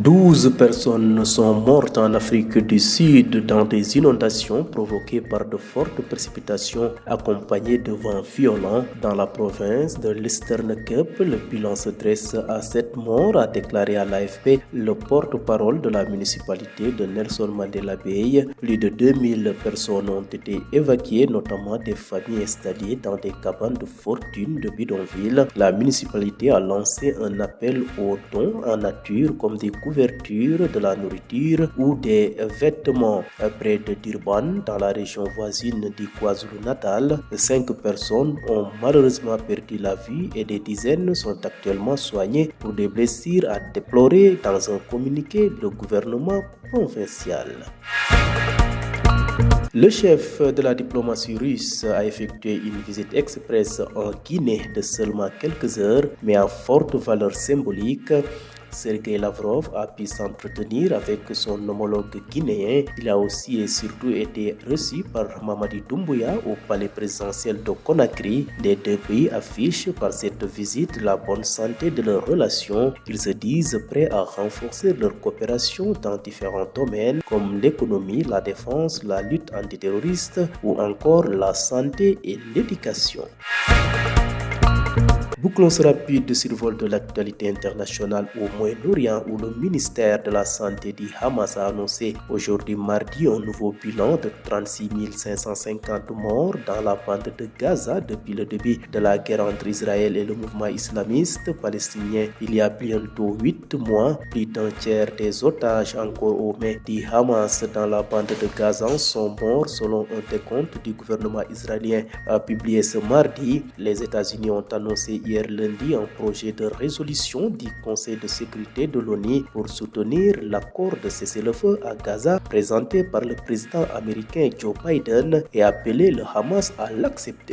12 personnes sont mortes en Afrique du Sud dans des inondations provoquées par de fortes précipitations accompagnées de vents violents dans la province de l'Eastern Cape. Le bilan se dresse à 7 morts, a déclaré à l'AFP le porte-parole de la municipalité de Nelson Mandela Bay. Plus de 2000 personnes ont été évacuées, notamment des familles installées dans des cabanes de fortune de bidonville. La municipalité a lancé un appel aux dons en nature comme des couvertures, de la nourriture ou des vêtements. Près de Durban, dans la région voisine du KwaZulu-Natal, 5 personnes ont malheureusement perdu la vie et des dizaines sont actuellement soignées pour des blessures à déplorer dans un communiqué du gouvernement provincial. Le chef de la diplomatie russe a effectué une visite express en Guinée de seulement quelques heures, mais à forte valeur symbolique. Sergei Lavrov a pu s'entretenir avec son homologue guinéen. Il a aussi et surtout été reçu par Mamadi Doumbouya au palais présidentiel de Conakry. Les deux pays affichent par cette visite la bonne santé de leurs relations. Ils se disent prêts à renforcer leur coopération dans différents domaines comme l'économie, la défense, la lutte antiterroriste ou encore la santé et l'éducation. Bouclons ce rapide survol de l'actualité internationale au Moyen-Orient où le ministère de la Santé du Hamas a annoncé aujourd'hui mardi un nouveau bilan de 36 550 morts dans la bande de Gaza depuis le début de la guerre entre Israël et le mouvement islamiste palestinien. Il y a bientôt 8 mois, plus d'un tiers des otages encore aux mains du Hamas dans la bande de Gaza sont morts selon un décompte du gouvernement israélien publié ce mardi. Les États-Unis ont annoncé hier lundi un projet de résolution du Conseil de sécurité de l'ONU pour soutenir l'accord de cessez-le-feu à Gaza présenté par le président américain Joe Biden et appelé le Hamas à l'accepter.